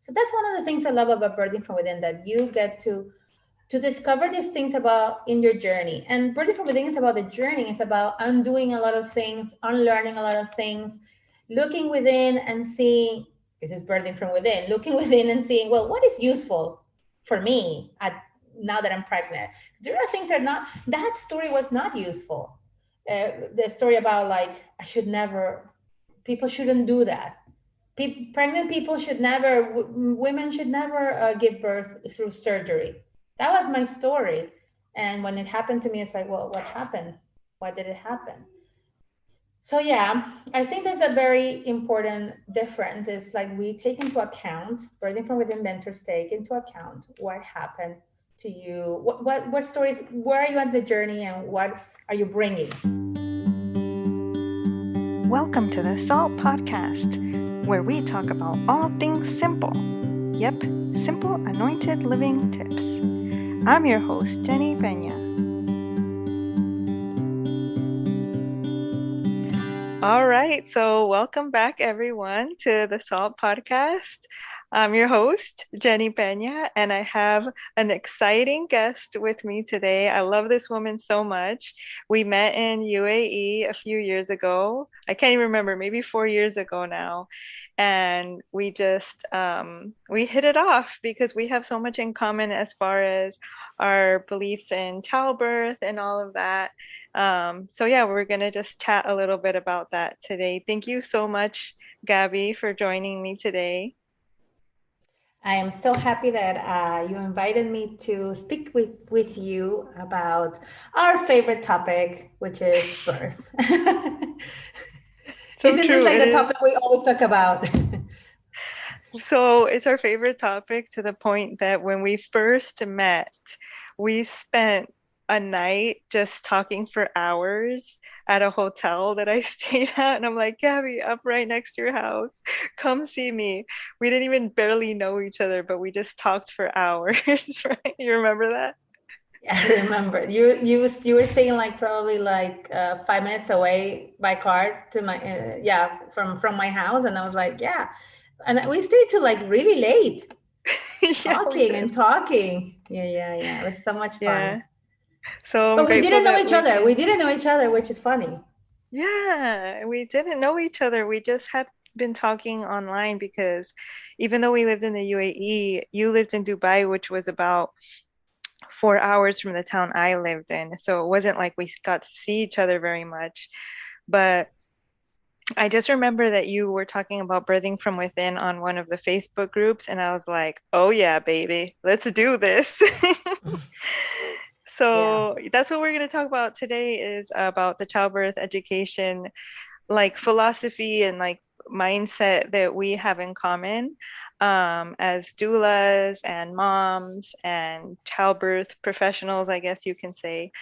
So that's one of the things I love about Birthing from Within, that you get to discover these things about in your journey. And Birthing from Within is about the journey. It's about undoing a lot of things, unlearning a lot of things, looking within and seeing, this is Birthing from Within, looking within and seeing, well, what is useful for me now that I'm pregnant? There are things that are not, that story was not useful. The story about like, I should never, people shouldn't do that. Pregnant people should never, women should never give birth through surgery. That was my story. And when it happened to me, it's like, well, what happened? Why did it happen? So yeah, I think that's a very important difference. It's like we take into account, Birthing from Within mentors take into account what happened to you, what stories, where are you at the journey, and what are you bringing? Welcome to the SALT Podcast, where we talk about all things simple. Yep, simple anointed living tips. I'm your host, Jenny Peña. All right, so welcome back everyone to the SALT Podcast. I'm your host, Jenny Peña, and I have an exciting guest with me today. I love this woman so much. We met in UAE a few years ago. I can't even remember, maybe 4 years ago now. And we just, we hit it off because we have so much in common as far as our beliefs in childbirth and all of that. So yeah, we're going to just chat a little bit about that today. Thank you so much, Gabi, for joining me today. I am so happy that you invited me to speak with you about our favorite topic, which is birth. So Isn't this true. like the topic we always talk about? So it's our favorite topic to the point that when we first met, we spent a night just talking for hours at a hotel that I stayed at. And I'm like, Gabi, up right next to your house. Come see me. We didn't even barely know each other, but we just talked for hours, right? You remember that? I remember you were staying like probably like 5 minutes away by car to my from my house, and I was like, yeah, and we stayed till like really late Yeah, we talking did. and talking. Yeah, it was so much fun. Yeah. So I'm But we grateful didn't know that each other. We didn't know each other, which is funny. yeah, we didn't know each other. We just had been talking online because even though we lived in the UAE, you lived in Dubai, which was about 4 hours from the town I lived in. So it wasn't like we got to see each other very much. But I just remember that you were talking about birthing from within on one of the Facebook groups, and I was like, oh yeah, baby, let's do this. Yeah. So that's what we're going to talk about today is about the childbirth education, like philosophy and like mindset that we have in common as doulas and moms and childbirth professionals, I guess you can say.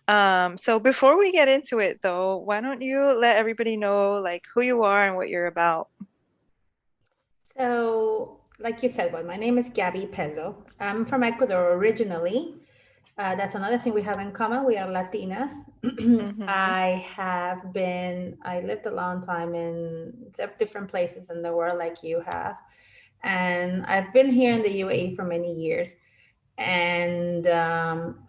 So before we get into it though, why don't you let everybody know like who you are and what you're about? So, like you said, well, my name is Gabi Pezo. I'm from Ecuador originally. That's another thing we have in common. We are Latinas. Mm-hmm. I lived a long time in different places in the world, like you have. And I've been here in the UAE for many years. And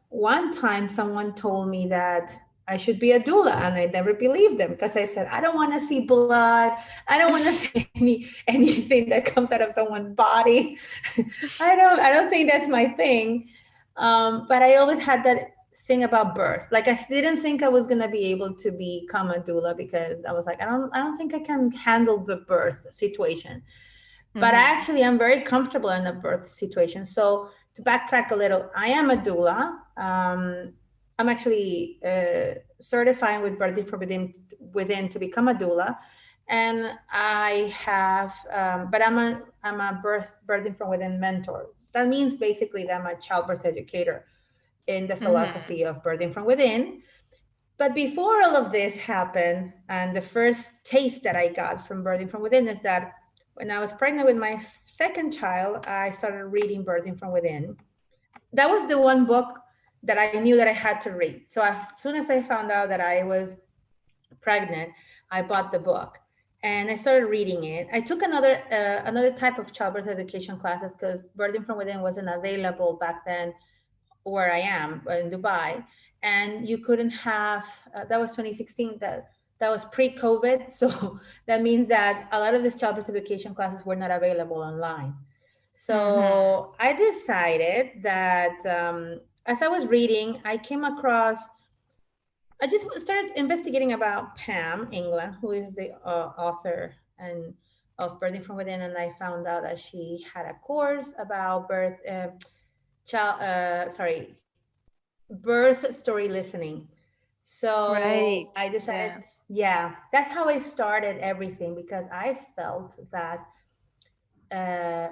one time someone told me that I should be a doula, and I never believed them because I said, I don't want to see blood. I don't want to see anything that comes out of someone's body. I don't think that's my thing. But I always had that thing about birth. Like I didn't think I was gonna be able to become a doula because I was like, I don't think I can handle the birth situation. But I Mm-hmm. actually am very comfortable in a birth situation. So to backtrack a little, I am a doula. I'm actually certifying with Birthing from Within to become a doula, and I have, but I'm a Birthing from Within mentor. That means basically that I'm a childbirth educator in the Mm-hmm. philosophy of Birthing from Within. But before all of this happened, and the first taste that I got from Birthing from Within is that when I was pregnant with my second child, I started reading Birthing from Within. That was the one book that I knew that I had to read. So as soon as I found out that I was pregnant, I bought the book. and I started reading it. I took another type of childbirth education classes because Birthing from Within wasn't available back then where I am in Dubai, and you couldn't have. That was 2016. That was pre-COVID, so that means that a lot of these childbirth education classes were not available online. Mm-hmm. So I decided that as I was reading, I came across. I just started investigating about Pam England, who is the author and of Birthing from Within, and I found out that she had a course about birth story listening. So Right. I decided, Yeah. yeah, that's how I started everything because I felt that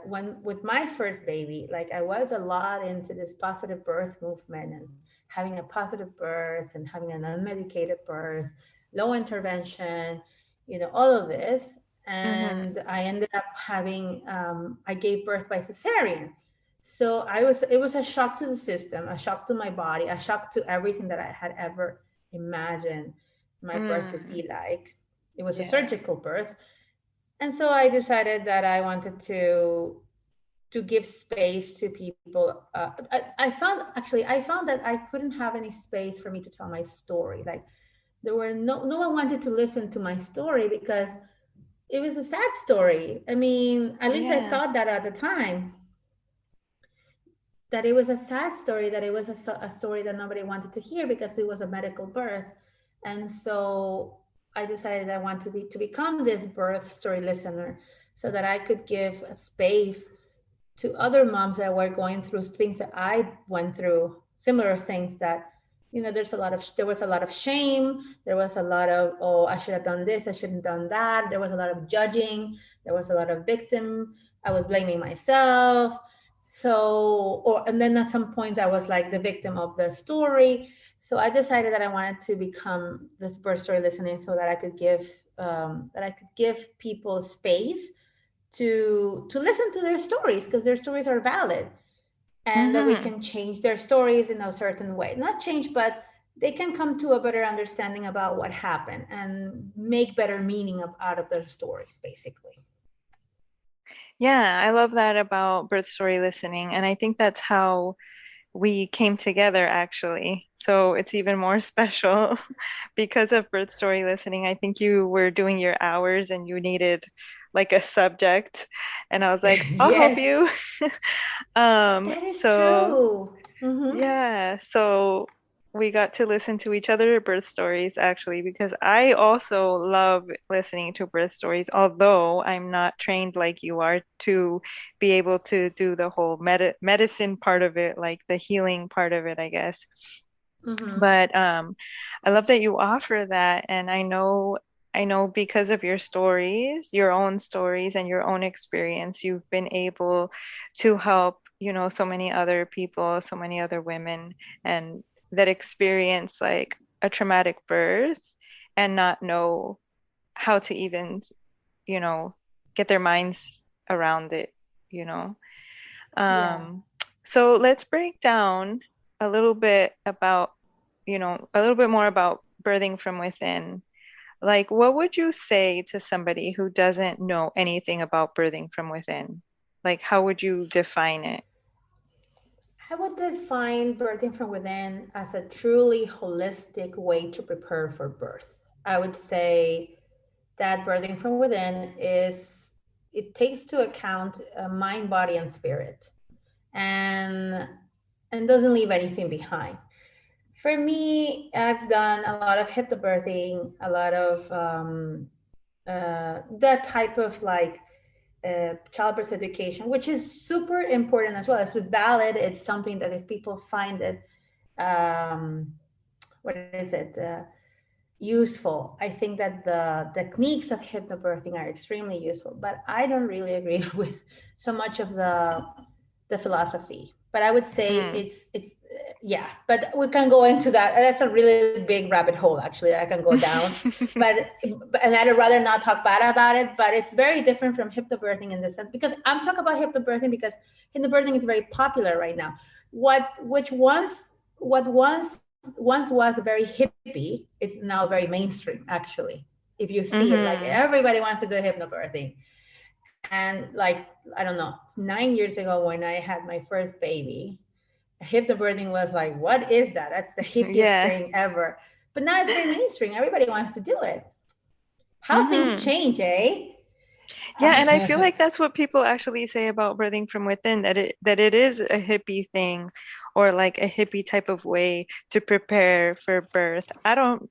when with my first baby, like I was a lot into this positive birth movement and having a positive birth and having an unmedicated birth, low intervention, all of this. Mm-hmm. And I ended up I gave birth by cesarean. So it was a shock to the system, a shock to my body, a shock to everything that I had ever imagined my birth would Mm. be like. It was a Yeah. surgical birth, and so I decided that I wanted to give space to people. I found that I couldn't have any space for me to tell my story. Like there were no one wanted to listen to my story because it was a sad story. I mean, at least I Yeah. thought that at the time, that it was a sad story, that it was a story that nobody wanted to hear because it was a medical birth. And so I decided I want to become this birth story listener so that I could give a space to other moms that were going through things that I went through, similar things that, there was a lot of shame. There was a lot of, oh, I should have done this, I shouldn't have done that. There was a lot of judging. There was a lot of victim. I was blaming myself. And then at some points I was like the victim of the story. So I decided that I wanted to become this birth story listening so that I could give people space to listen to their stories because their stories are valid, and that we Mm-hmm. can change their stories in a certain way, not change, but they can come to a better understanding about what happened and make better meaning out of their stories, basically. Yeah, I love that about birth story listening. And I think that's how we came together actually. So it's even more special because of birth story listening. I think you were doing your hours and you needed like a subject. And I was like, I'll help Yes, you. that is So true. Mm-hmm. yeah, so we got to listen to each other birth stories actually because I also love listening to birth stories, although I'm not trained like you are to be able to do the whole medicine part of it, like the healing part of it, I guess. Mm-hmm. But I love that you offer that, and I know because of your stories, your own stories and your own experience, you've been able to help, so many other people, so many other women, and that experience like a traumatic birth and not know how to even, you know, get their minds around it, you know. Yeah. Um, so let's break down a little bit about, a little bit more about birthing from within. Like, what would you say to somebody who doesn't know anything about birthing from within? Like, how would you define it? I would define birthing from within as a truly holistic way to prepare for birth. I would say that birthing from within it takes to account mind, body, and spirit, and doesn't leave anything behind. For me, I've done a lot of hypnobirthing, a lot of that type of like childbirth education, which is super important as well. It's valid. It's something that if people find it, um, what is it, useful, I think that the techniques of hypnobirthing are extremely useful. But I don't really agree with so much of the philosophy. But I would say Mm. it's yeah. But we can go into that. That's a really big rabbit hole, actually, that I can go down. But and I'd rather not talk bad about it. But it's very different from hypnobirthing in this sense because I'm talking about hypnobirthing because hypnobirthing is very popular right now. What once was very hippie, it's now very mainstream, actually. if you see it. Like everybody wants to do hypnobirthing. And like, I don't know, 9 years ago when I had my first baby, hypnobirthing was like, what is that? That's the hippiest Yeah. thing ever. But now it's very mainstream. Everybody wants to do it. How things Mm-hmm. change, eh? Yeah, and I feel like that's what people actually say about birthing from within, that it is a hippie thing or like a hippie type of way to prepare for birth. I don't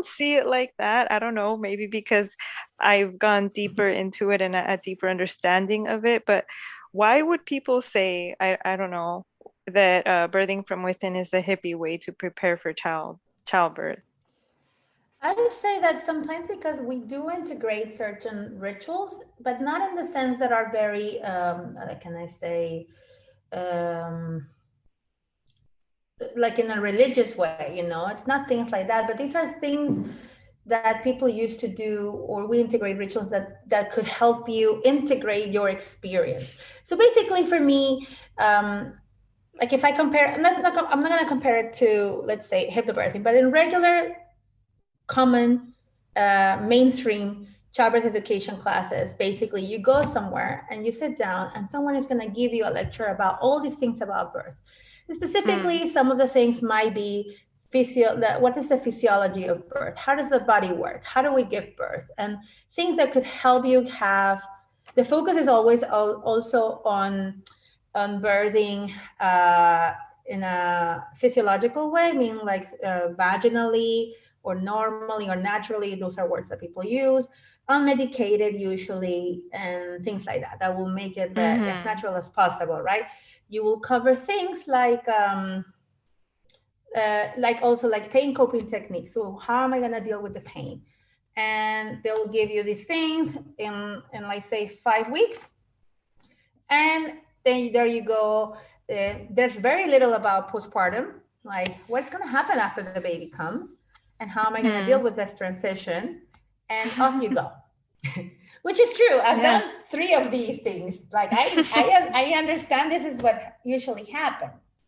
see it like that. I don't know, maybe because I've gone deeper into it and a deeper understanding of it, but why would people say, I don't know, that birthing from within is the hippie way to prepare for childbirth? I would say that sometimes because we do integrate certain rituals, but not in the sense that are very, can I say, um, like in a religious way, it's not things like that, but these are things that people used to do, or we integrate rituals that could help you integrate your experience. So basically for me, like if I compare, and I'm not going to compare it to, let's say, hypnobirthing, but in regular common mainstream childbirth education classes, basically you go somewhere and you sit down and someone is going to give you a lecture about all these things about birth. Hmm. Specifically, some of the things might be what is the physiology of birth, how does the body work, how do we give birth, and things that could help you have. The focus is always also on birthing in a physiological way, meaning like vaginally or normally or naturally. Those are words that people use. Unmedicated usually, and things like that. That will make it as Hmm. natural as possible, right? You will cover things like also like pain coping techniques. So how am I going to deal with the pain? And they'll give you these things in like say 5 weeks, and then there you go. There's very little about postpartum, like what's going to happen after the baby comes, and how am I going to deal Hmm. with this transition, and off you go. Which is true. I've Yeah. done three of these things. Like I understand this is what usually happens.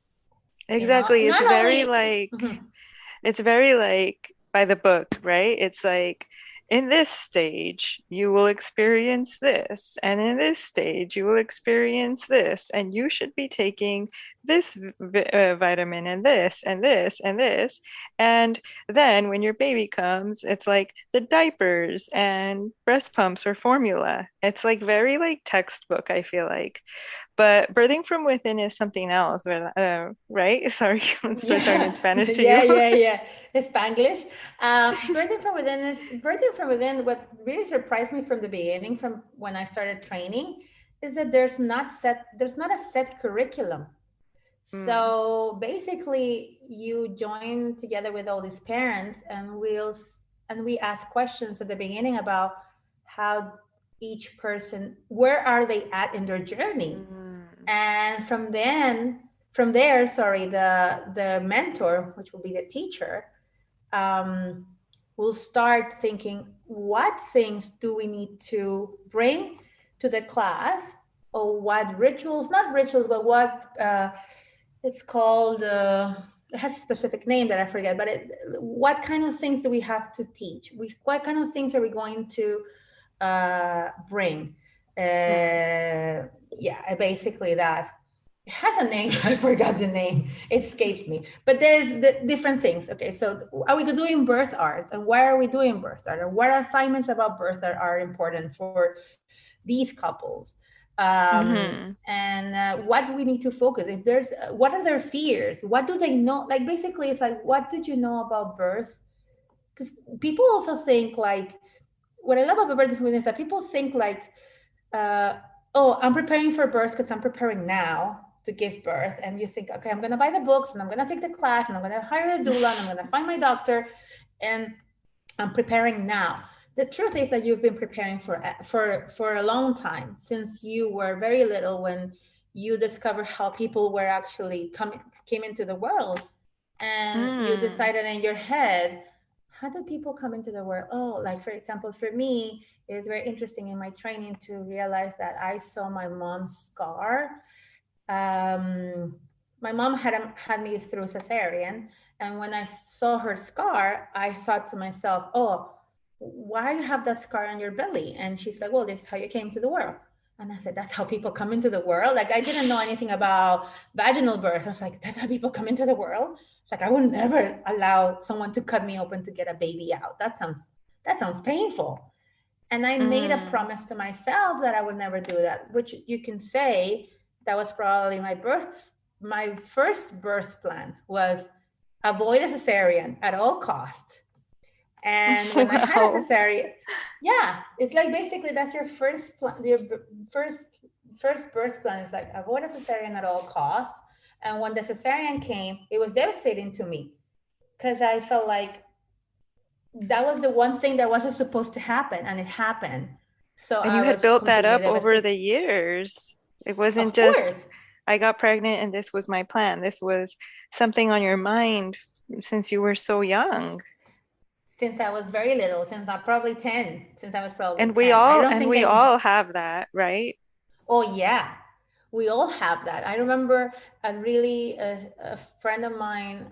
Exactly. Not only. Mhm. It's very like by the book, right? It's like in this stage you will experience this, and in this stage you will experience this, and you should be taking this vitamin and this and this and this. And then when your baby comes, it's like the diapers and breast pumps or formula. It's like very like textbook, I feel like. But birthing from within is something else, right? Sorry, let's start talking in Yeah, Spanish to yeah, you. yeah, yeah. Spanglish. Birthing from within. What really surprised me from the beginning, from when I started training, is that there's not a set curriculum. Mm. So basically, you join together with all these parents, and we ask questions at the beginning about how each person, where are they at in their journey, Mm. and from there, sorry, the mentor, which will be the teacher, um, will start thinking, what things do we need to bring to the class, or what rituals, not rituals, but what it's called, it has a specific name that I forget, but what kind of things do we have to teach, what kind of things are we going to bring, Mm. yeah, basically that. It has a name. I forgot the name. It escapes me. But there's the different things. Okay, so are we doing birth art, and why are we doing birth art, and what assignments about birth art are important for these couples, Hmm. and what do we need to focus, if there's what are their fears, what do they know, like basically it's like, what did you know about birth? Because people also think like, what I love about birth is that people think like, uh, oh, I'm preparing for birth because I'm preparing now to give birth. And you think, okay, I'm going to buy the books, and I'm going to take the class, and I'm going to hire a doula, and I'm going to find my doctor, and I'm preparing now. The truth is that you've been preparing for a long time, since you were very little, when you discovered how people were actually came into the world, and you Mm. decided in your head, how do people come into the world? Oh, like for example, for me, it was very interesting in my training to realize that I saw my mom's scar. um, my mom had me through cesarean, and when I saw her scar, I thought to myself, oh, why you have that scar on your belly? And she's like, well, this is how you came to the world. And I said, that's how people come into the world. Like, I didn't know anything about vaginal birth. I was like, that's how people come into the world. It's like, I would never allow someone to cut me open to get a baby out. That sounds painful. And I made a Mm. promise to myself that I would never do that, which you can say that was probably my first birth plan was avoid a cesarean at all costs. And when I had a Wow. cesarean, yeah, it's like basically that's your first plan, your first first birth plan is like avoid a cesarean at all costs. And when the cesarean came, it was devastating to me because I felt like that was the one thing that wasn't supposed to happen, and it happened. So And you I had was built that completely up over devastated. the years. It wasn't Of just, course, I got pregnant and this was my plan. This was something on your mind since you were so young. since I was very little, since I was probably And we 10. I all don't and think we I. all have that, right? Oh yeah, we all have that. I remember a friend of mine.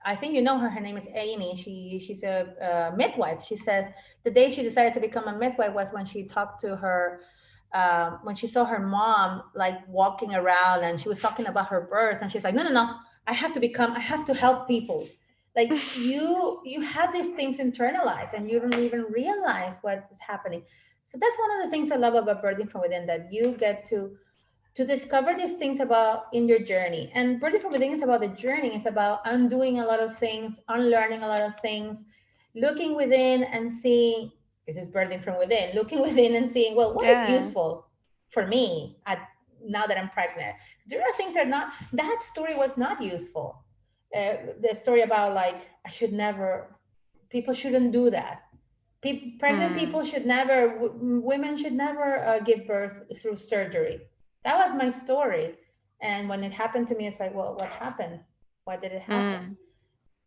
I think you know her. Her name is Amy. She's a midwife. She says the day she decided to become a midwife was when she talked to her. When she saw her mom like walking around and she was talking about her birth, and she's like, no, no, no, I have to help people. Like you have these things internalized and you don't even realize what is happening. So that's one of the things I love about birthing from within, that you get to discover these things about in your journey. And birthing from within is about the journey. It's about undoing a lot of things, unlearning a lot of things, looking within and seeing, this is birthing from within, looking within and seeing, well, what is Yeah, useful for me now that I'm pregnant? There are things that are not, that story was not useful. The story about like, people shouldn't do that. Pregnant mm, people should never, women should never give birth through surgery. That was my story. And when it happened to me, it's like, well, what happened? Why did it happen?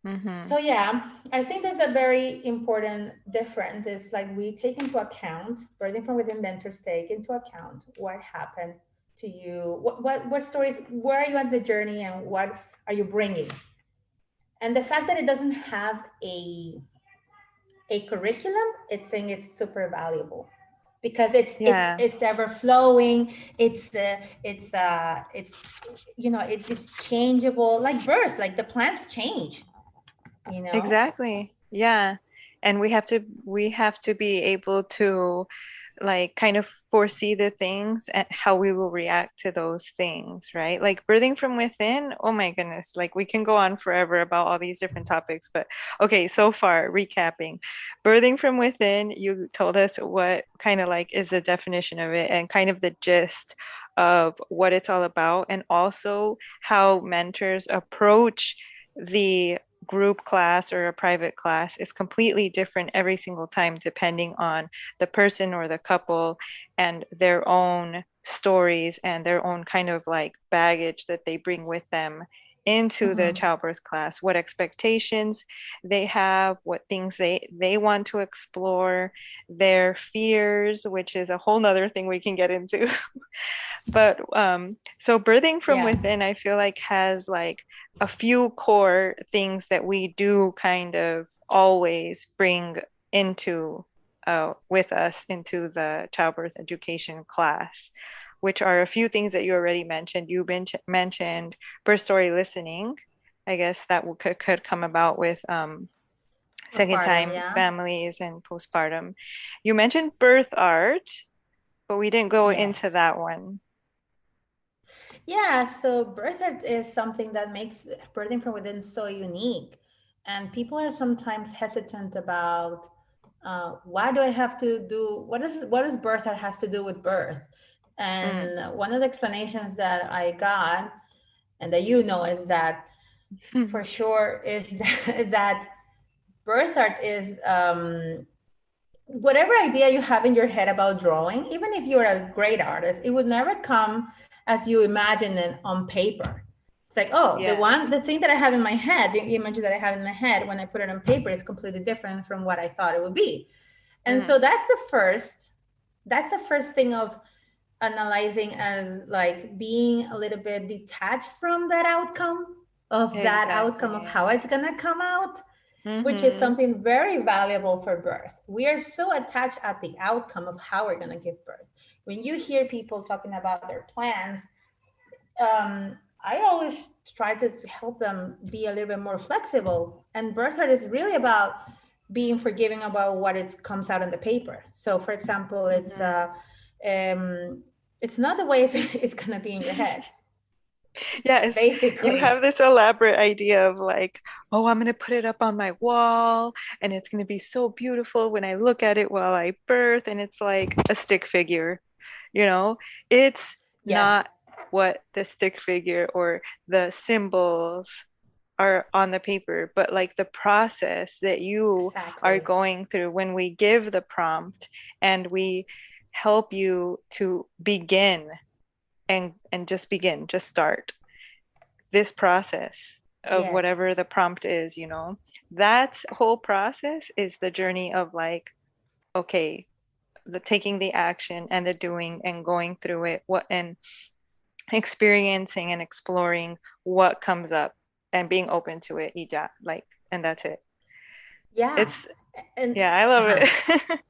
mm, mm-hmm. So yeah, I think that's a very important difference. Is like we take into account, birthing from within mentors take into account what happened to you, what stories, where are you at the journey, and what are you bringing. And the fact that it doesn't have a curriculum, it's saying it's super valuable because Yeah, it's ever flowing. It's it's changeable, like birth, like the plants change, you know. exactly. Yeah. And we have to be able to like kind of foresee the things and how we will react to those things, right? Like birthing from within, oh my goodness, like we can go on forever about all these different topics, but okay, so far, recapping. Birthing from within, you told us what kind of like is the definition of it and kind of the gist of what it's all about, and also how mentors approach the group class or a private class is completely different every single time depending on the person or the couple and their own stories and their own kind of like baggage that they bring with them into the Mm-hmm. childbirth class, what expectations they have, what things they want to explore, their fears, which is a whole nother thing we can get into. But so birthing from Yeah. within, I feel like has like a few core things that we do kind of always bring into with us into the childbirth education class, which are a few things that you already mentioned. You mentioned birth story listening. I guess that could come about with second Postpartum, time yeah. families and postpartum. You mentioned birth art, but we didn't go into Yes. that one. Yeah, so birth art is something that makes birthing from within so unique. And people are sometimes hesitant about why do I have to do what does birth art has to do with birth? Mm. And one of the explanations that I got and that you know is that for sure is that birth art is whatever idea you have in your head about drawing, even if you're a great artist, it would never come as you imagine it on paper. It's like, oh, Yeah. the thing that I have in my head, the image that I have in my head, when I put it on paper, is completely different from what I thought it would be. And so Mm. that's the first thing of analyzing as like being a little bit detached from that outcome of Exactly. how it's gonna come out. which is Mm-hmm. something very valuable for birth. We are so attached at the outcome of how we're going to give birth. When you hear people talking about their plans, I always try to help them be a little bit more flexible. And birth art is really about being forgiving about what it comes out on the paper. So, for example, um, it's not the way it's gonna be in your head, Yes, you basically. have this elaborate idea of like, oh, I'm gonna put it up on my wall and it's gonna be so beautiful when I look at it while I birth, and it's like a stick figure, you know? It's Yeah, not what the stick figure or the symbols are on the paper, but like the process that you are exactly. going through when we give the prompt and we help you to begin and just begin, just start this process of Yes. whatever the prompt is, you know. That whole process is the journey of like, okay, the taking the action and the doing and going through it, what and experiencing and exploring what comes up and being open to it, like, and that's it. Yeah. It's And yeah, I love uh-huh. it.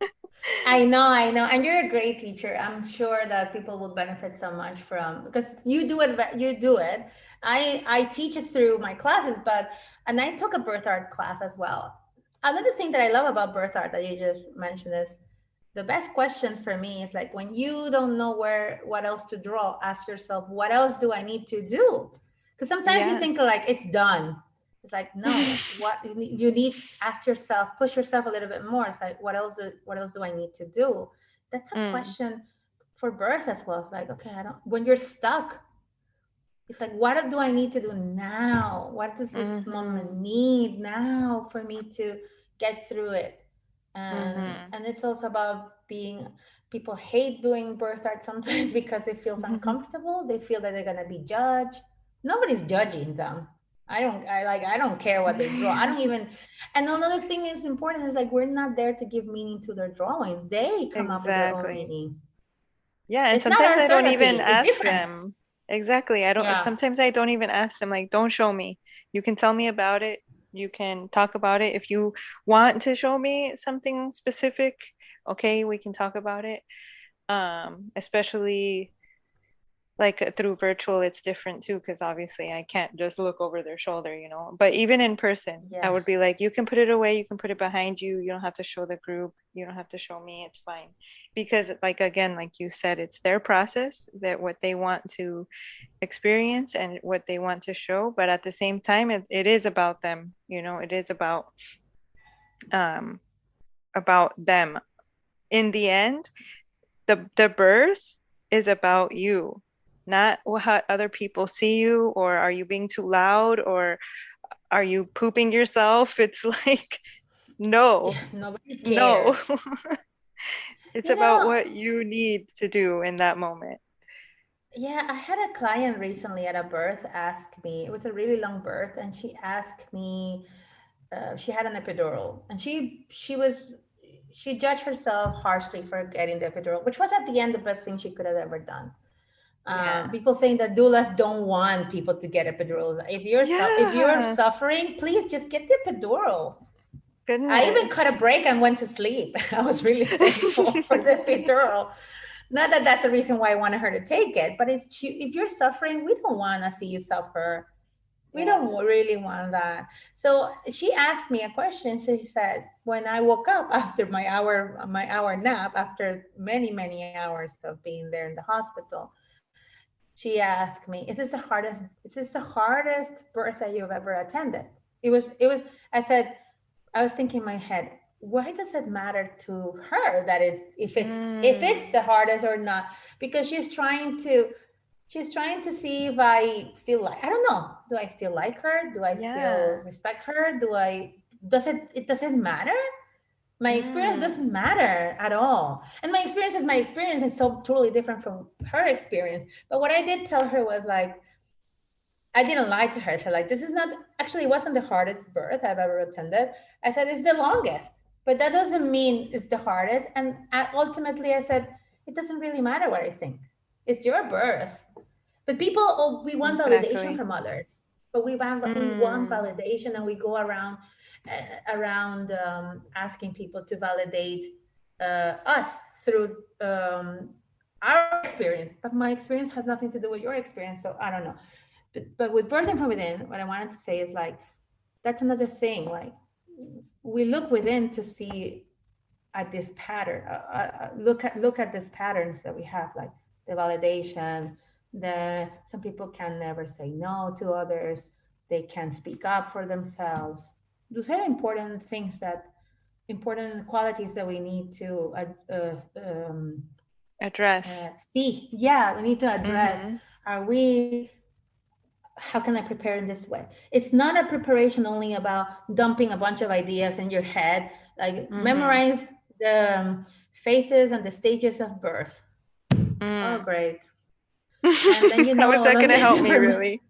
I know, and you're a great teacher. I'm sure that people will benefit so much from because you do it. You do it. I teach it through my classes, but and I took a birth art class as well. Another thing that I love about birth art that you just mentioned is the best question for me is like when you don't know where what else to draw, ask yourself, what else do I need to do? Because sometimes you Yeah. think like it's done. It's like no, what you need, ask yourself, push yourself a little bit more. It's like what else do I need to do? That's a Mm, question for birth as well. It's like okay, I don't, when you're stuck, it's like what do I need to do now? What does this moment mm-hmm, need now for me to get through it? mm-hmm. And it's also about being, people hate doing birth art sometimes because it feels uncomfortable. They feel that they're going to be judged. Nobody's judging them. I don't care what they draw. I don't even, and another thing is important is like we're not there to give meaning to their drawings. They come up with their own Exactly. meaning. Yeah, and It's not sometimes our I don't even therapy. It's ask different. them. Exactly. I don't, Yeah. sometimes I don't even ask them, like, don't show me. You can tell me about it. You can talk about it. If you want to show me something specific, okay, we can talk about it. Especially like through virtual, it's different too, because obviously I can't just look over their shoulder, you know. But even in person, I Yeah. would be like, you can put it away, you can put it behind you. You don't have to show the group, you don't have to show me, it's fine. Because, like, again, like you said, it's their process, that what they want to experience and what they want to show. But at the same time, it is about them, you know, it is um about them. In the end, the birth is about you, not how other people see you, or are you being too loud, or are you pooping yourself. It's like, Yeah. no, Nobody cares. no. It's You about know, what you need to do in that moment. yeah, I had a client recently at a birth ask me, it was a really long birth, and she asked me, she had an epidural, and she judged herself harshly for getting the epidural, which was at the end the best thing she could have ever done. Yeah. People saying that doulas don't want people to get epidurals. If you're Yes. suffering, please just get the epidural. I even cut a Goodness. break and went to sleep. I was really thankful for the epidural. Not that that's the reason why I wanted her to take it, but if you're suffering, we don't want to see you suffer. We Yeah. don't really want that. So she asked me a question. She said, when I woke up after my hour nap, after many hours of being there in the hospital, she asked me, is this the hardest birth that you've ever attended? It was, I said, I was thinking in my head, why does it matter to her that it's if it's the Mm. hardest or not? Because she's trying to see if I still like, I don't know. Do I still like her? Do I still Yeah. respect her? It doesn't matter? My experience Mm. doesn't matter at all. And my experience is my experience is so totally different from her experience. But what I did tell her was like, I didn't lie to her. So like, this is not actually, it wasn't the hardest birth I've ever attended. I said it's the longest, but that doesn't mean it's the hardest. And ultimately, I said it doesn't really matter what I think. It's your birth. But people, oh, we want validation Exactly. from others. But we want Mm. validation, and we go around. around asking people to validate us through our experience. But my experience has nothing to do with your experience, so I don't know. But with birthing from within, what I wanted to say is like that's another thing. Like we look within to see at this pattern. Look at these patterns that we have, like the validation. The some people can never say no to others. They can speak up for themselves. Those are important things that important qualities that we need to Address. see. Yeah, we need to address. Mm-hmm. Are we? How can I prepare in this way? It's not a preparation only about dumping a bunch of ideas in your head, like Mm-hmm. memorize the phases and the stages of birth. Oh, Mm. great. And then you How know is all that of going to this help me, information. really?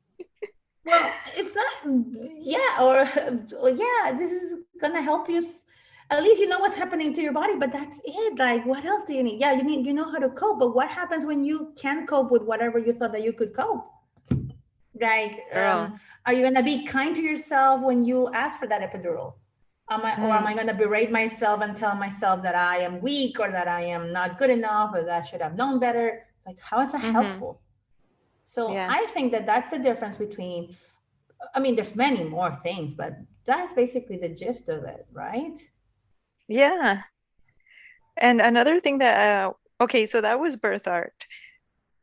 Well, it's not, yeah, or yeah, this is gonna help you. At least you know what's happening to your body, but that's it. Like, what else do you need? Yeah, you know how to cope, but what happens when you can't cope with whatever you thought that you could cope? Like, Girl. are you gonna be kind to yourself when you ask for that epidural? Am I Mm. gonna berate myself and tell myself that I am weak or that I am not good enough or that I should have known better? It's like, how is that Mm-hmm. helpful? So Yeah. I think that that's the difference between. I mean, there's many more things, but that's basically the gist of it, right? Yeah. And another thing that, okay, so that was birth art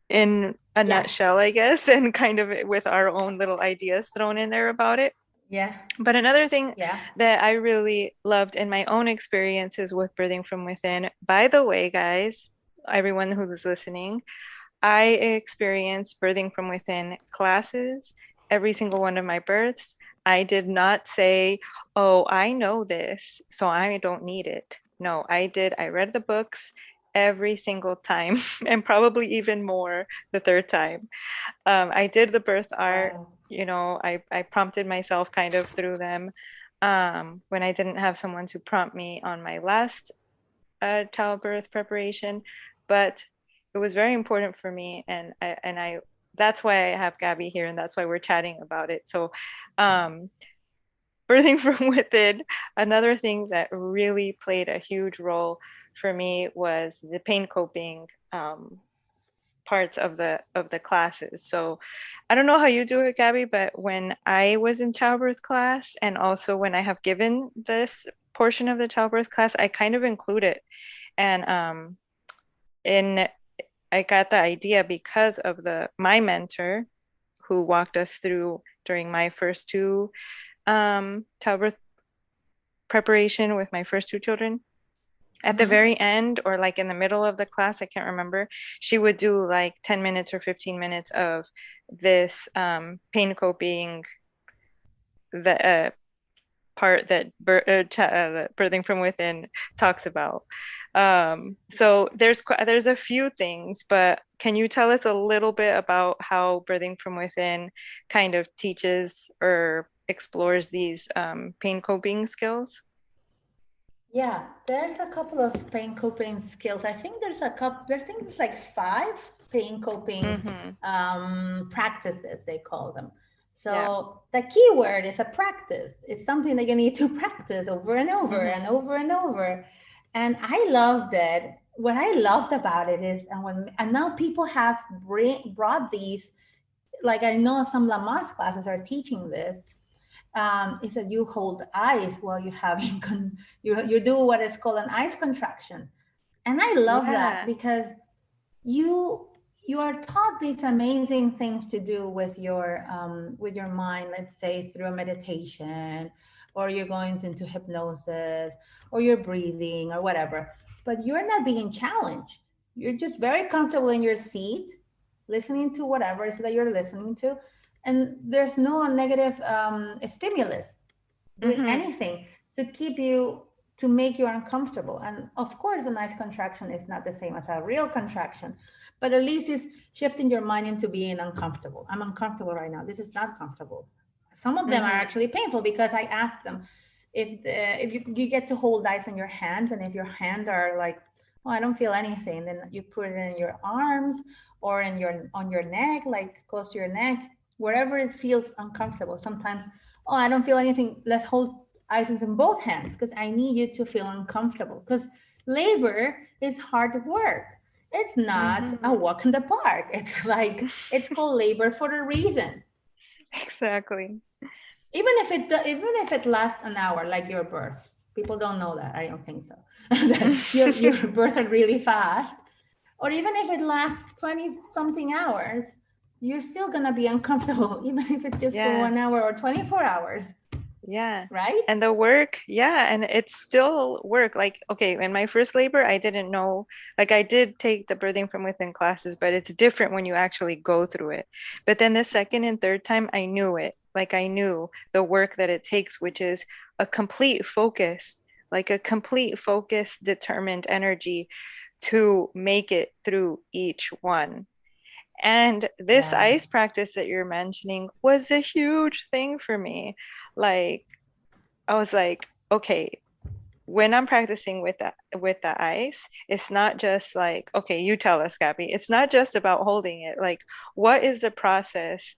in a Yeah, nutshell, I guess, and kind of with our own little ideas thrown in there about it. yeah, But another thing yeah. that I really loved in my own experiences with birthing from within, by the way, guys, everyone who's listening, I experienced birthing from within classes every single one of my births. I did not say, oh, I know this, so I don't need it. No, I did. I read the books every single time, and probably even more the third time. I did the birth art, Wow. I prompted myself kind of through them. When I didn't have someone to prompt me on my last childbirth preparation, but it was very important for me, and I that's why I have Gabi here, and that's why we're chatting about it. So, um, birthing from within, another thing that really played a huge role for me was the pain coping parts of the classes. So I don't know how you do it, Gabby, but when I was in childbirth class and also when I have given this portion of the childbirth class, I kind of include it. And in I got the idea because of the my mentor who walked us through during my first two childbirth preparation with my first two children. At the Mm-hmm. very end or like in the middle of the class, I can't remember, she would do like 10 minutes or 15 minutes of this pain coping, the part that birthing from within talks about. So there's a few things, but can you tell us a little bit about how birthing from within kind of teaches or explores these pain coping skills? Yeah, there's a couple of pain coping skills. I think there's a couple. There's, I think it's like five pain coping Mm-hmm. practices. They call them. Yeah. So the key word is a practice. It's something that you need to practice over and over and Mm-hmm. over and over. And I loved it. What I loved about it is, and now people have brought these. Like I know some Lamaze classes are teaching this, is that you hold ice while you're having you do what is called an ice contraction, and I love that Yeah. because you you are taught these amazing things to do with your mind. Let's say through a meditation, or you're going into hypnosis, or you're breathing, or whatever. But you're not being challenged. You're just very comfortable in your seat, listening to whatever it is that you're listening to, and there's no negative stimulus doing Mm-hmm. anything to keep you to make you uncomfortable. And of course, a nice contraction is not the same as a real contraction, but at least it's shifting your mind into being uncomfortable. I'm uncomfortable right now. This is not comfortable. Some of them are Mm-hmm. actually painful because I asked them if you get to hold ice in your hands, and if your hands are like, oh, I don't feel anything, then you put it in your arms or in your on your neck, like close to your neck, wherever it feels uncomfortable. Sometimes, oh, I don't feel anything, let's hold ice in both hands because I need you to feel uncomfortable. Because labor is hard work. It's not a walk in the park. It's like, it's called labor for a reason. Exactly. Even if it lasts an hour, like your births, people don't know that. I don't think so. your births are really fast, or even if it lasts 20 something hours, you're still gonna be uncomfortable, even if it's just for 1 hour or 24 hours. Yeah. Right? And the work, and it's still work. Like, okay, in my first labor, I didn't know, like I did take the birthing from within classes, but it's different when you actually go through it. But then the second and third time, I knew it. Like I knew the work that it takes, which is a complete focus, like a complete focus, determined energy to make it through each one. And this Yeah. ice practice that you're mentioning was a huge thing for me. Like, I was like, okay, when I'm practicing with the ice, it's not just like, okay, you tell us, Gabby. It's not just about holding it. Like, what is the process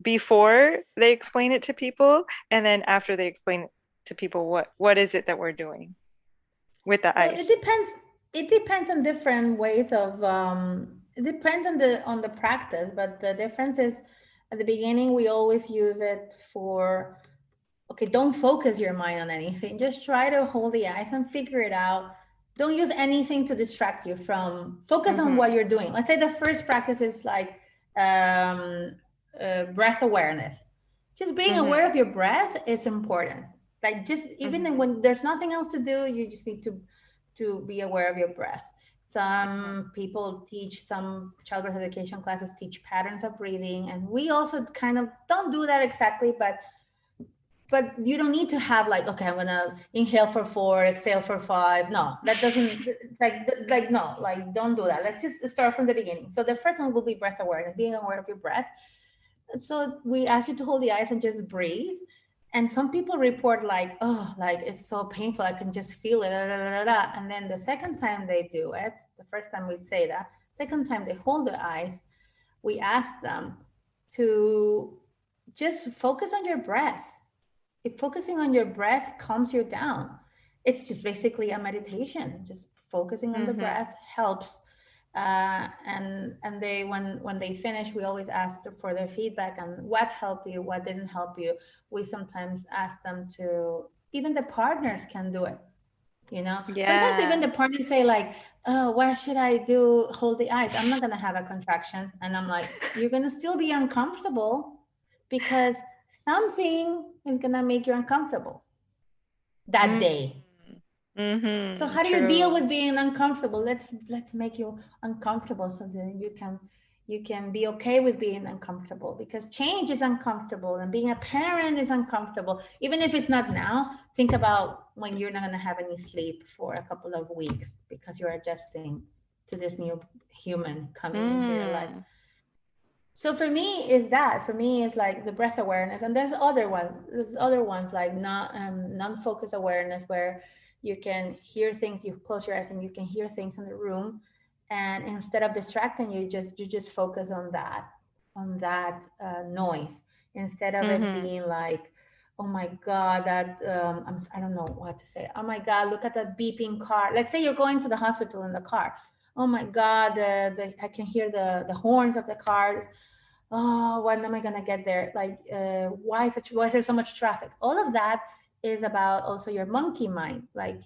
before they explain it to people, and then after they explain it to people, what is it that we're doing with the So ice? it depends on different ways of it depends on the practice, but the difference is at the beginning we always use it for, okay, don't focus your mind on anything. Just try to hold the ice and figure it out. Don't use anything to distract you from focus on what you're doing. Let's say the first practice is like breath awareness. Just being aware of your breath is important. Like, just even when there's nothing else to do, you just need to be aware of your breath. Some people teach, some childbirth education classes teach patterns of breathing, and we also kind of don't do that exactly, but you don't need to have like, okay, I'm gonna inhale for 4, exhale for 5. No, that doesn't, like no, like don't do that. Let's just start from the beginning. So the first one will be breath awareness, being aware of your breath. So we ask you to hold the eyes and just breathe. And some people report like, oh, like it's so painful, I can just feel it, and then the second time they do it, the first time we say that, second time they hold the eyes, we ask them to just focus on your breath. If focusing on your breath calms you down, it's just basically a meditation. Just focusing on the breath helps. And they, when they finish, we always ask for their feedback on what helped you, what didn't help you. We sometimes ask them to, even the partners can do it. Sometimes even the partners say like, oh, why should I do hold the eyes? I'm not gonna have a contraction. And I'm like, you're gonna still be uncomfortable because something is gonna make you uncomfortable that day. So how do you deal with being uncomfortable? Let's make you uncomfortable so that you can be okay with being uncomfortable, because change is uncomfortable and being a parent is uncomfortable. Even if it's not now, think about when you're not going to have any sleep for a couple of weeks because you're adjusting to this new human coming into your life. So for me is that, for me is like the breath awareness, and there's other ones like non-focus awareness, where you can hear things, you close your eyes and you can hear things in the room, and instead of distracting you just focus on that noise, instead of it being like, oh my god, that I don't know what to say, oh my god, look at that beeping car. Let's say you're going to the hospital in the car, oh my god, I can hear the horns of the cars. Oh, when am I gonna get there? Like, why is there so much traffic? All of that is about also your monkey mind. Like,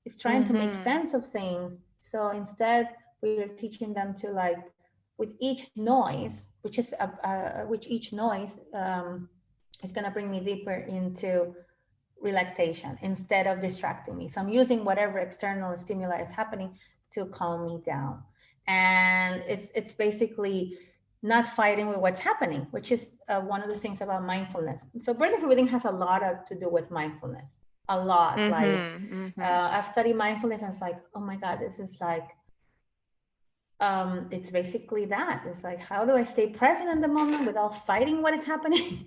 it's trying to make sense of things. So instead, we are teaching them to, like, with each noise, which each noise is gonna bring me deeper into relaxation instead of distracting me. So I'm using whatever external stimuli is happening to calm me down. And it's basically not fighting with what's happening, which is one of the things about mindfulness. So breathing for breathing has a lot to do with mindfulness. A lot. I've studied mindfulness and it's like, oh my God, this is like, it's basically that. It's like, how do I stay present in the moment without fighting what is happening?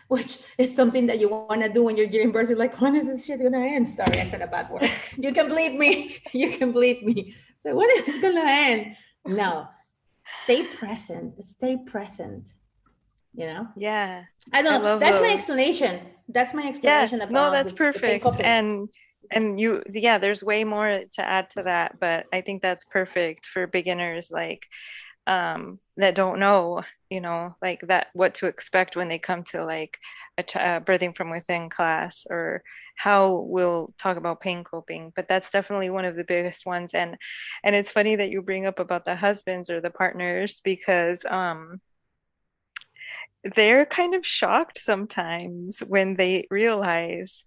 Which is something that you want to do when you're giving birth. You're like, when is this shit gonna end? Sorry, I said a bad word. You can bleep me. You can bleep me. So when is this gonna end? No. Stay present. Stay present. you know? Yeah. I I don't know. love That's my those. explanation. That's my Yeah, explanation no, about that's the pain perfect. coping. And you, yeah, there's way more to add to that, but I think that's perfect for beginners like that don't know, like that what to expect when they come to like a birthing from within class, or how we'll talk about pain coping. But that's definitely one of the biggest ones. And it's funny that you bring up about the husbands or the partners, because they're kind of shocked sometimes when they realize,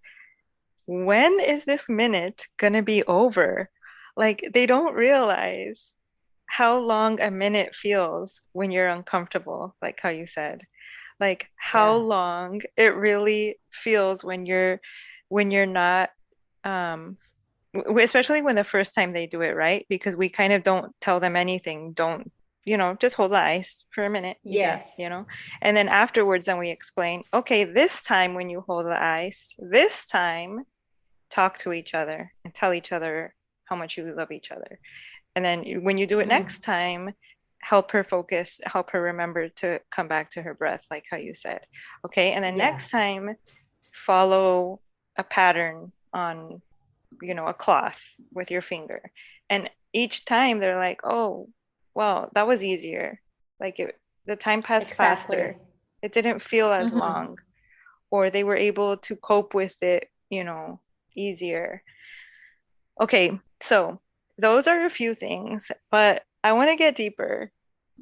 when is this minute gonna be over? Like they don't realize how long a minute feels when you're uncomfortable, like how you said. Like how Yeah. long it really feels when you're not um especially when the first time they do it, right? Because we kind of don't tell them anything. Don't, just hold the ice for a minute. You can, Yes. and then afterwards, then we explain, okay, this time when you hold the ice, this time talk to each other and tell each other how much you love each other. And then when you do it Mhm. next time, help her focus, help her remember to come back to her breath, like how you said. Okay. And then Yeah. next time, follow a pattern on, a cloth with your finger. And each time they're like, oh, well, that was easier. Like the time passed Exactly. faster. It didn't feel as Hmm. long, or they were able to cope with it, easier. Okay, so those are a few things, but I want to get deeper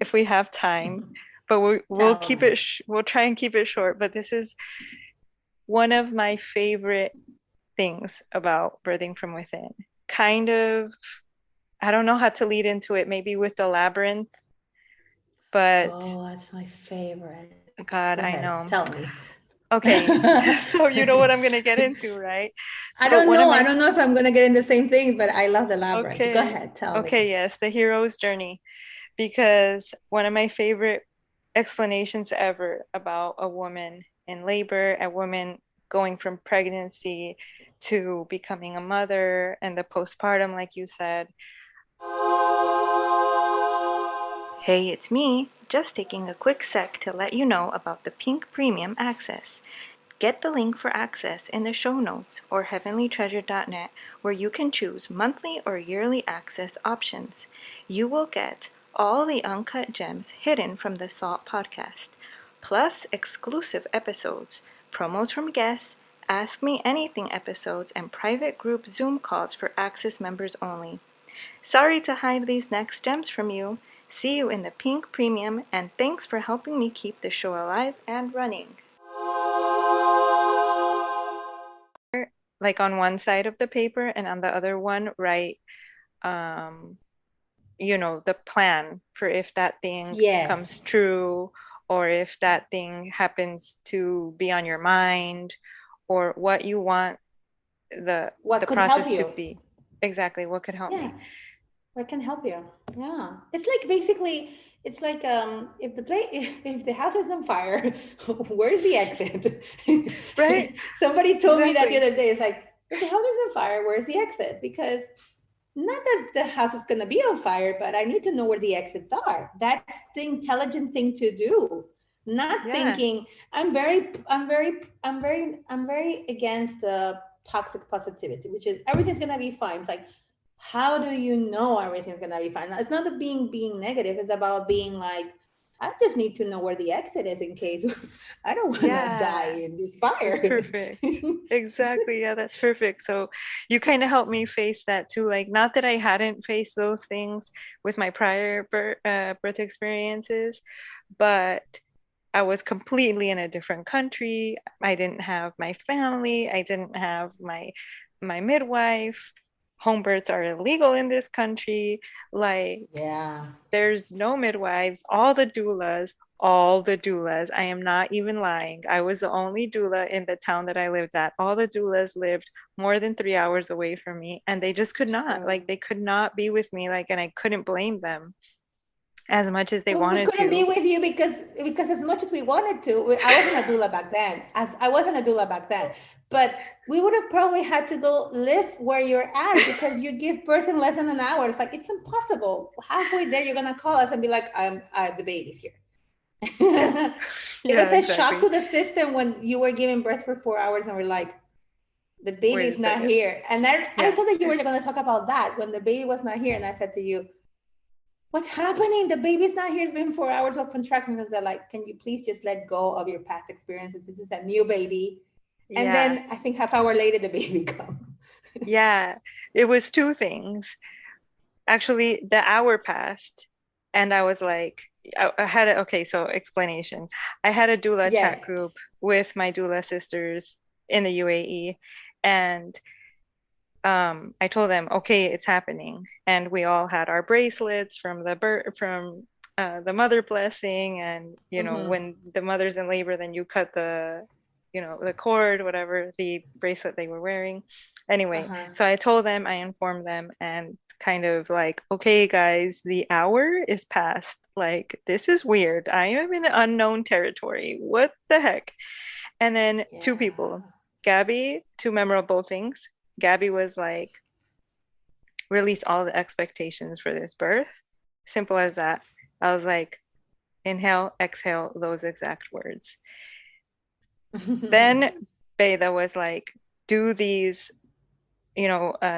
if we have time. But we'll Tell keep me. it we'll try and keep it short. But this is one of my favorite things about birthing from within. Kind of, I don't know how to lead into it, maybe with the labyrinth, but Oh, that's my favorite. Go God, I ahead. know. Tell me. Okay, so you know what I'm gonna get into, right? I So don't one of know. I my don't know if I'm gonna get in the same thing, but I love the labyrinth. Go okay, ahead. Tell me. okay, yes, the hero's journey, because one of my favorite explanations ever about a woman in labor, a woman going from pregnancy to becoming a mother, and the postpartum, like you said. Hey, it's me, just taking a quick sec to let you know about the Pink Premium Access. Get the link for access in the show notes or heavenlytreasure.net, where you can choose monthly or yearly access options. You will get all the uncut gems hidden from the Salt podcast, plus exclusive episodes, promos from guests, Ask Me Anything episodes, and private group Zoom calls for Access members only. Sorry to hide these next gems from you. See you in the Pink Premium, and thanks for helping me keep the show alive and running. Like on one side of the paper, and on the other one write um the plan for if that thing Yes. comes true, or if that thing happens to be on your mind, or what you want the What could help process to you? be. Exactly, what could help Yeah. me. What can help you? Yeah. It's like basically, it's like if the place if the house is on fire, where's the exit? Right, Somebody told me that the exactly. other day. It's like if the house is on fire, where's the exit? Because not that the house is gonna be on fire, but I need to know where the exits are. That's the intelligent thing to do. Not Yeah, thinking I'm very against toxic positivity, which is everything's gonna be fine. It's like, how do you know everything's gonna be fine? It's not the being negative, it's about being like, I just need to know where the exit is in case I don't wanna die yeah, in this that's fire. perfect. Exactly, yeah, that's perfect. So you kind of helped me face that too. Like, not that I hadn't faced those things with my prior birth experiences, but I was completely in a different country. I didn't have my family. I didn't have my midwife. Home births are illegal in this country. Like, Yeah. there's no midwives, all the doulas. I am not even lying. I was the only doula in the town that I lived at. All the doulas lived more than 3 hours away from me, and they just could not. Like, they could not be with me. Like, and I couldn't blame them as much as they Well, we wanted couldn't be to. with you because as much as we wanted to, I wasn't a doula back then. I wasn't a doula back then, but we would have probably had to go live where you're at because you give birth in less than an hour. It's like it's impossible. Halfway there, you're gonna call us and be like, "I'm the baby's here." It Yeah, was a shock exactly. to the system when you were giving birth for 4 hours and we're like, the baby Wait a is not second. here. And I Yeah. thought that you were going to talk about that when the baby was not here. And I said to you, what's happening? The baby's not here. It's been 4 hours of contractions. I said, like, can you please just let go of your past experiences? This is a new baby. And Yeah. then I think half hour later, the baby comes. Yeah. It was two things. Actually, the hour passed, and I was like, I had a, okay, so explanation. I had a doula Yes. chat group with my doula sisters in the UAE, and I told them, okay, it's happening, and we all had our bracelets from the mother blessing, and Mm-hmm. when the mother's in labor, then you cut the cord, whatever the bracelet they were wearing. Anyway, Uh-huh. so I told them, I informed them, and kind of like, okay, guys, the hour is past. Like, this is weird. I am in unknown territory. What the heck? And then two people, Yeah. Gabi, two memorable things. Gabi was like, release all the expectations for this birth. Simple as that. I was like, inhale, exhale, those exact words. Then Beta was like, do these,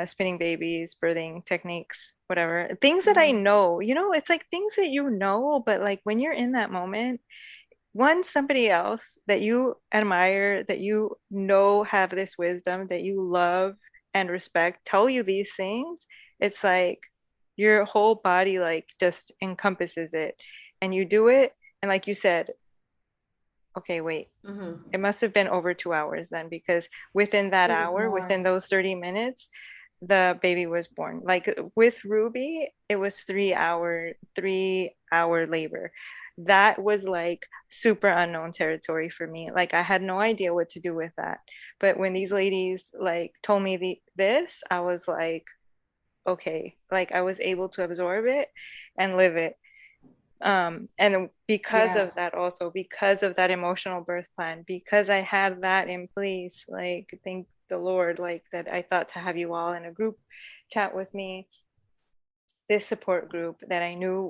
spinning babies, birthing techniques, whatever. Things that I Mm-hmm. know, it's like things that you know, but like when you're in that moment, somebody else that you admire, that you know have this wisdom, that you love and respect, tell you these things, it's like your whole body like just encompasses it. And you do it, and like you said, okay, wait, Mm-hmm. it must have been over 2 hours then, because within that It was hour, more. within those 30 minutes, the baby was born. Like with Ruby, it was 3 hour labor. That was like super unknown territory for me. Like I had no idea what to do with that. But when these ladies like told me this, I was like, okay, like I was able to absorb it and live it. And because Yeah. of that, also because of that emotional birth plan, because I had that in place, like thank the Lord, like that I thought to have you all in a group chat with me, this support group that I knew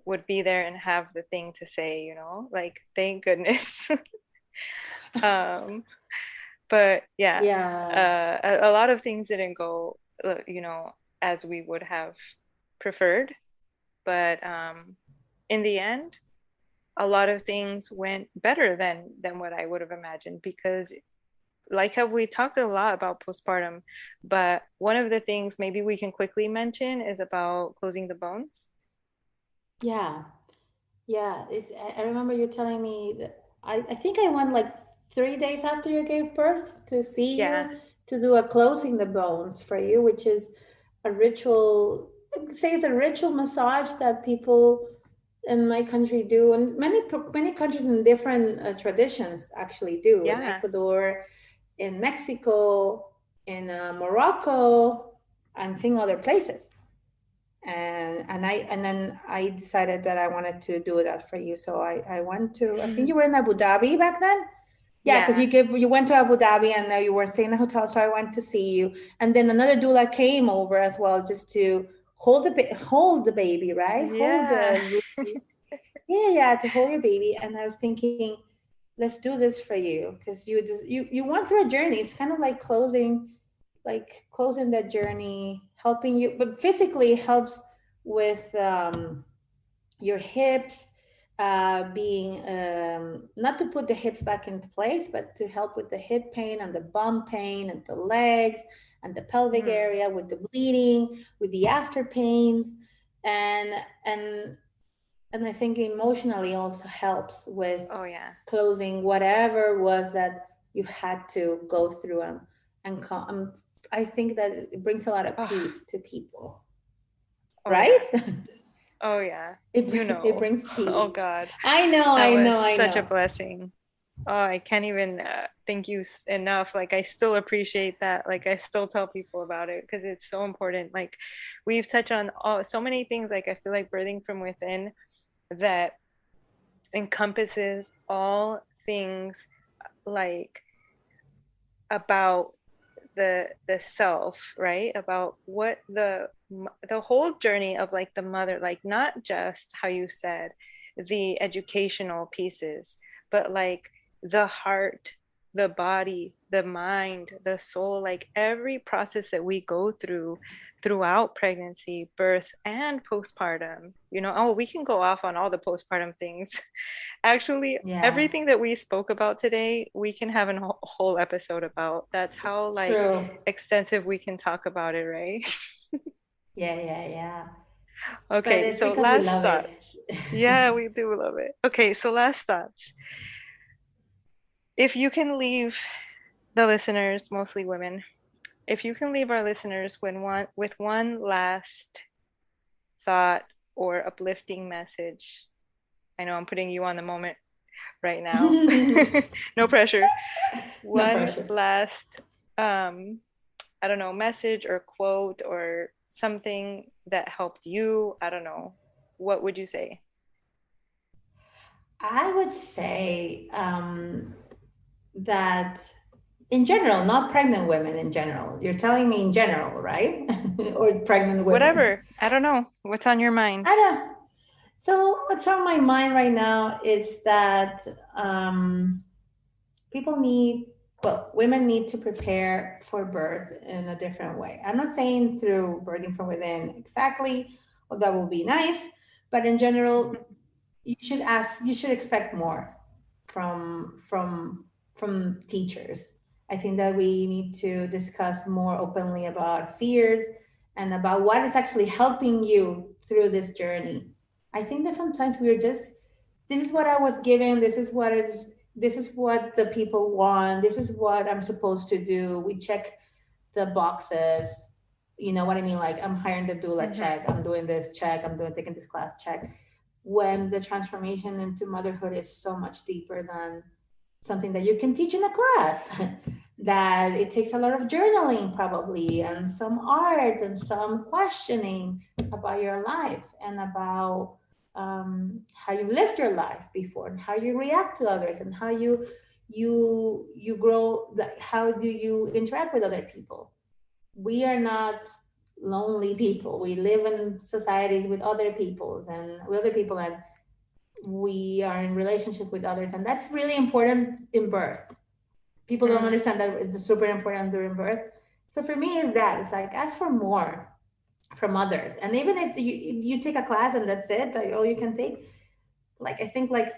would be there and have the thing to say, like thank goodness. um, but yeah, Yeah. a lot of things didn't go, as we would have preferred, but in the end a lot of things went better than what I would have imagined, because like have we talked a lot about postpartum, but one of the things maybe we can quickly mention is about closing the bones. Yeah. Yeah. I remember you telling me that I think I went like 3 days after you gave birth to see Yeah, you to do a closing the bones for you, which is a ritual. I would say it's a ritual massage that people in my country do, and many countries in different traditions actually do. In yeah, Ecuador, in Mexico, in Morocco, and I think other places. And then I decided that I wanted to do that for you. So I went to, I think you were in Abu Dhabi back then. Yeah, because yeah, you went to Abu Dhabi and now you were staying in a hotel, so I went to see you. And then another doula came over as well, just to hold the baby, right? Hold yeah. the yeah, to hold your baby. And I was thinking, let's do this for you because you went through a journey. It's kind of like closing that journey, helping you, but physically helps with your hips, being not to put the hips back into place, but to help with the hip pain and the bum pain and the legs and the pelvic Mhm. area with the bleeding, with the after pains, and and and I think emotionally also helps with Oh yeah. closing whatever was that you had to go through and I think that it brings a lot of Oh, peace to people, oh right? yeah. Oh yeah. It brings Oh peace. God. I know, That I was know, I such a know. blessing. Oh, I can't even thank you enough. Like, I still appreciate that. Like, I still tell people about it because it's so important. Like, we've touched on so many things. Like, I feel like birthing from within that encompasses all things like about the self, right? About what the whole journey of like the mother, like not just how you said, the educational pieces, but like the heart, the body, the mind, the soul, like every process that we go through throughout pregnancy, birth, and postpartum. Oh, we can go off on all the postpartum things. Actually, Yeah. everything that we spoke about today, we can have a whole episode about. That's how like True. extensive we can talk about it, right? Yeah. But Okay, it's so because we last love it. thoughts. Yeah, we do love it. Okay, so last thoughts. If you can leave the listeners, mostly women, if you can leave our listeners with one last thought or uplifting message. I know I'm putting you on the moment right now. No pressure. No One pressure. last, I don't know, message or quote or something that helped you. I don't know. What would you say? I would say that in general, not pregnant women in general. You're telling me in general, right? Or pregnant women. Whatever. I don't know. What's on your mind? I don't. So what's on my mind right now is that people need, well, women need to prepare for birth in a different way. I'm not saying through birthing from within exactly, well, that will be nice, but in general, you should expect more from teachers. I think that we need to discuss more openly about fears and about what is actually helping you through this journey. I think that sometimes we're just, this is what I was given, this is what the people want, this is what I'm supposed to do. We check the boxes. You know what I mean? Like, I'm hiring the doula, Mm-hmm. check, I'm doing this, check, I'm doing taking this class, check. When the transformation into motherhood is so much deeper than something that you can teach in a class. That it takes a lot of journaling, probably, and some art and some questioning about your life and about how you lived your life before and how you react to others and how you grow. How do you interact with other people? We are not lonely people. We live in societies with other peoples and with other people, and we are in relationship with others, and that's really important in birth. People don't Mm. understand that it's super important during birth. So for me, is that it's like, ask for more from others. And even if you take a class and that's it, like all you can take, like, I think, like,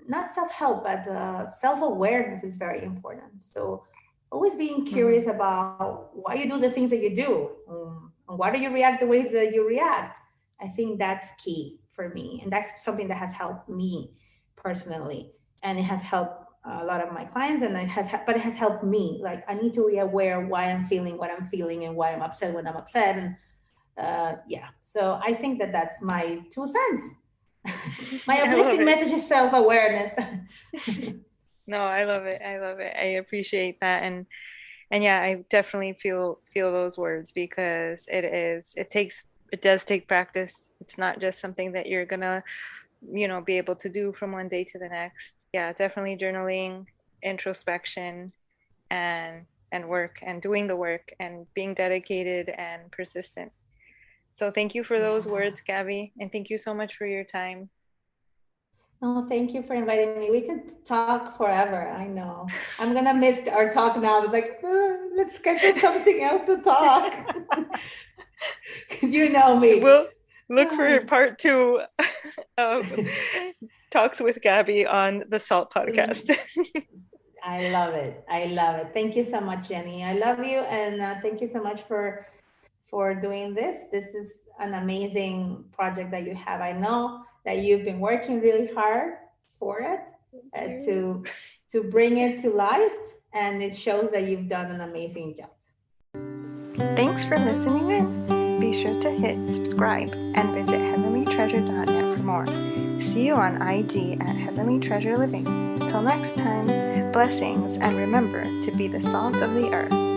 not self-help, but self-awareness is very important. So always being Mm-hmm. curious about why you do the things that you do, and why do you react the ways that you react. I think that's key for me, and that's something that has helped me personally, and it has helped a lot of my clients, and but it has helped me. Like, I need to be aware why I'm feeling what I'm feeling and why I'm upset when I'm upset. And yeah, so I think that that's my 2 cents. My I love uplifting it. message is self-awareness. No, I love it. I love it. I appreciate that. And yeah, I definitely feel those words because it does take practice. It's not just something that you're gonna, be able to do from one day to the next. Yeah, definitely journaling, introspection, and work and doing the work and being dedicated and persistent. So thank you for those Yeah. words, Gabby, and thank you so much for your time. No, thank you for inviting me. We could talk forever. I know. I'm gonna miss our talk now. It's like, let's schedule something else to talk. You know me. We'll look for part two of Talks with Gabby on the Salt podcast. I love it. I love it. Thank you so much, Jenny. I love you, and thank you so much for doing this. This is an amazing project that you have. I know that you've been working really hard for it, to bring it to life, and it shows that you've done an amazing job. Thanks for listening in. Be sure to hit subscribe and visit heavenlytreasure.net for more. See you on IG at Heavenly Treasure Living. Till next time, blessings, and remember to be the salt of the earth.